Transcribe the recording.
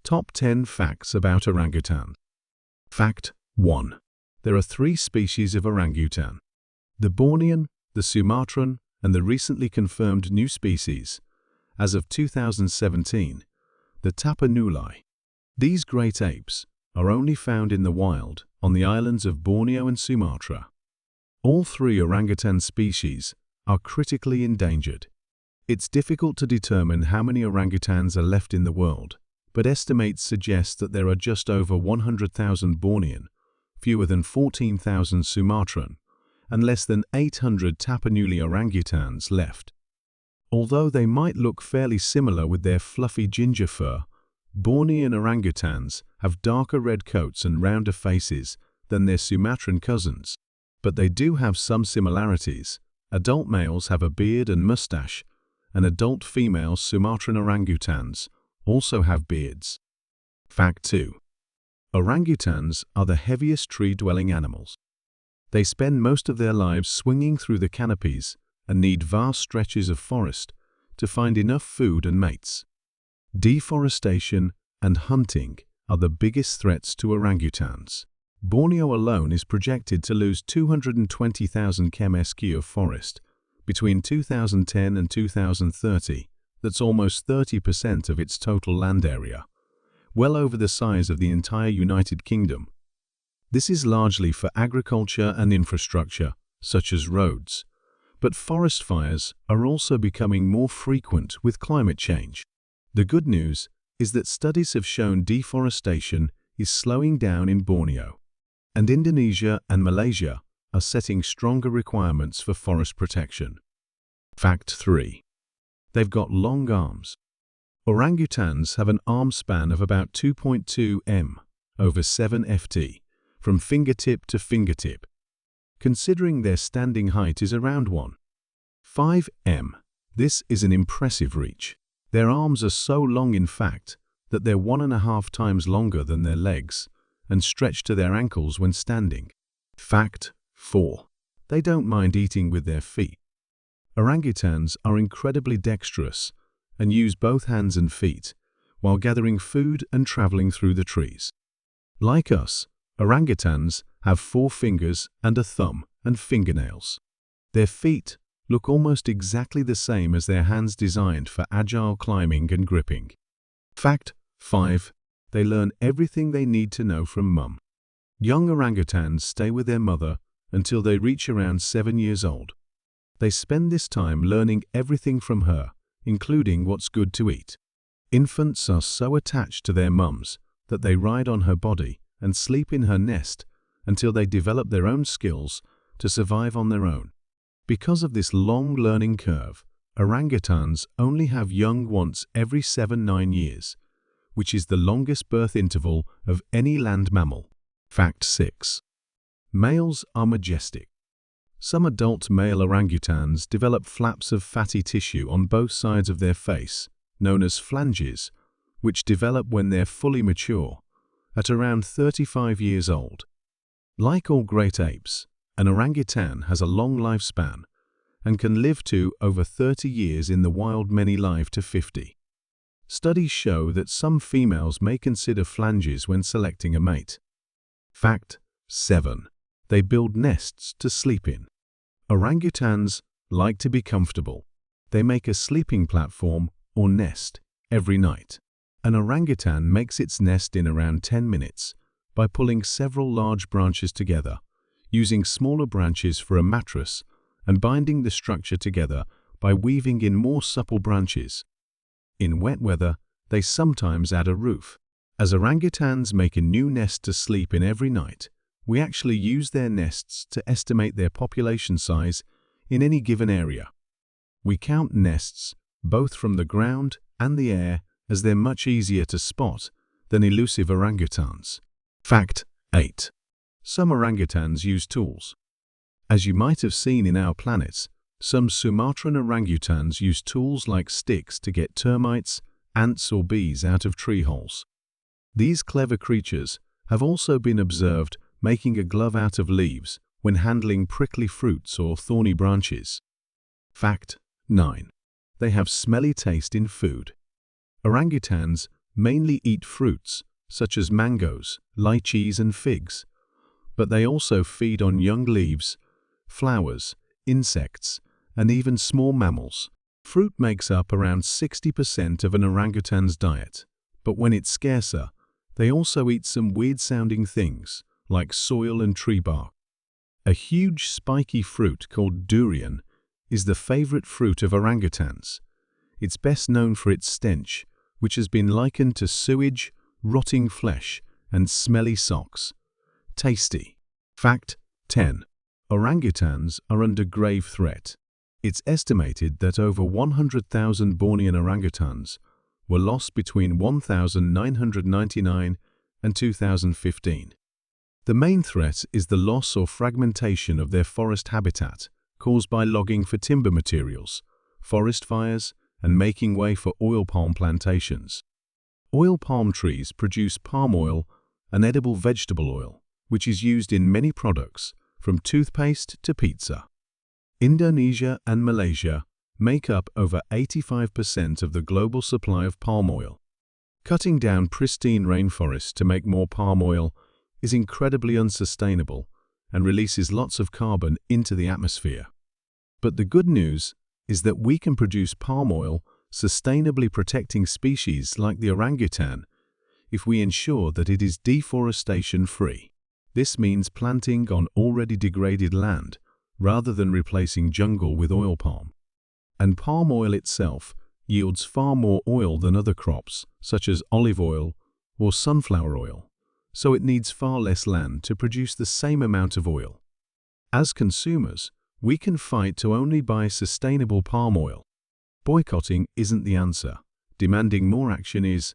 Top 10 Facts about Orangutan. Fact 1. There are 3 species of orangutan: the Bornean, the Sumatran, and the recently confirmed new species, as of 2017, the Tapanuli. These great apes are only found in the wild on the islands of Borneo and Sumatra. All 3 orangutan species are critically endangered. It's difficult to determine how many orangutans are left in the world, but estimates suggest that there are just over 100,000 Bornean, fewer than 14,000 Sumatran, and less than 800 Tapanuli orangutans left. Although they might look fairly similar with their fluffy ginger fur, Bornean orangutans have darker red coats and rounder faces than their Sumatran cousins. But they do have some similarities. Adult males have a beard and mustache, and adult female Sumatran orangutans also have beards. Fact 2. Orangutans are the heaviest tree-dwelling animals. They spend most of their lives swinging through the canopies and need vast stretches of forest to find enough food and mates. Deforestation and hunting are the biggest threats to orangutans. Borneo alone is projected to lose 220,000 km² of forest between 2010 and 2030. That's almost 30% of its total land area, well over the size of the entire United Kingdom. This is largely for agriculture and infrastructure, such as roads. But forest fires are also becoming more frequent with climate change. The good news is that studies have shown deforestation is slowing down in Borneo, and Indonesia and Malaysia are setting stronger requirements for forest protection. Fact 3. They've got long arms. Orangutans have an arm span of about 2.2 m, over 7 ft, from fingertip to fingertip. Considering their standing height is around 1.5 m, this is an impressive reach. Their arms are so long, in fact, that they're 1.5 times longer than their legs and stretch to their ankles when standing. Fact 4. They don't mind eating with their feet. Orangutans are incredibly dexterous and use both hands and feet while gathering food and traveling through the trees. Like us, orangutans have 4 fingers and a thumb and fingernails. Their feet look almost exactly the same as their hands, designed for agile climbing and gripping. Fact 5. They learn everything they need to know from mum. Young orangutans stay with their mother until they reach around 7 years old. They spend this time learning everything from her, including what's good to eat. Infants are so attached to their mums that they ride on her body and sleep in her nest until they develop their own skills to survive on their own. Because of this long learning curve, orangutans only have young once every 7–9 years, which is the longest birth interval of any land mammal. Fact 6. Males are majestic. Some adult male orangutans develop flaps of fatty tissue on both sides of their face, known as flanges, which develop when they're fully mature, at around 35 years old. Like all great apes, an orangutan has a long lifespan and can live to over 30 years in the wild, many live to 50. Studies show that some females may consider flanges when selecting a mate. Fact 7. They build nests to sleep in. Orangutans like to be comfortable. They make a sleeping platform or nest every night. An orangutan makes its nest in around 10 minutes by pulling several large branches together, using smaller branches for a mattress, and binding the structure together by weaving in more supple branches. In wet weather, they sometimes add a roof. As orangutans make a new nest to sleep in every night, we actually use their nests to estimate their population size in any given area. We count nests both from the ground and the air, as they're much easier to spot than elusive orangutans. Fact 8. Some orangutans use tools. As you might have seen in Our Planet, some Sumatran orangutans use tools like sticks to get termites, ants or bees out of tree holes. These clever creatures have also been observed making a glove out of leaves when handling prickly fruits or thorny branches. Fact 9. They have smelly taste in food. Orangutans mainly eat fruits, such as mangoes, lychees and figs. But they also feed on young leaves, flowers, insects, and even small mammals. Fruit makes up around 60% of an orangutan's diet, but when it's scarcer, they also eat some weird-sounding things, like soil and tree bark. A huge spiky fruit called durian is the favorite fruit of orangutans. It's best known for its stench, which has been likened to sewage, rotting flesh, and smelly socks. Tasty. Fact 10. Orangutans are under grave threat. It's estimated that over 100,000 Bornean orangutans were lost between 1999 and 2015. The main threat is the loss or fragmentation of their forest habitat, caused by logging for timber materials, forest fires, and making way for oil palm plantations. Oil palm trees produce palm oil, an edible vegetable oil, which is used in many products, from toothpaste to pizza. Indonesia and Malaysia make up over 85% of the global supply of palm oil. Cutting down pristine rainforests to make more palm oil is incredibly unsustainable and releases lots of carbon into the atmosphere. But the good news is that we can produce palm oil sustainably, protecting species like the orangutan if we ensure that it is deforestation-free. This means planting on already degraded land rather than replacing jungle with oil palm. And palm oil itself yields far more oil than other crops, such as olive oil or sunflower oil, so it needs far less land to produce the same amount of oil. As consumers, we can fight to only buy sustainable palm oil. Boycotting isn't the answer. Demanding more action is.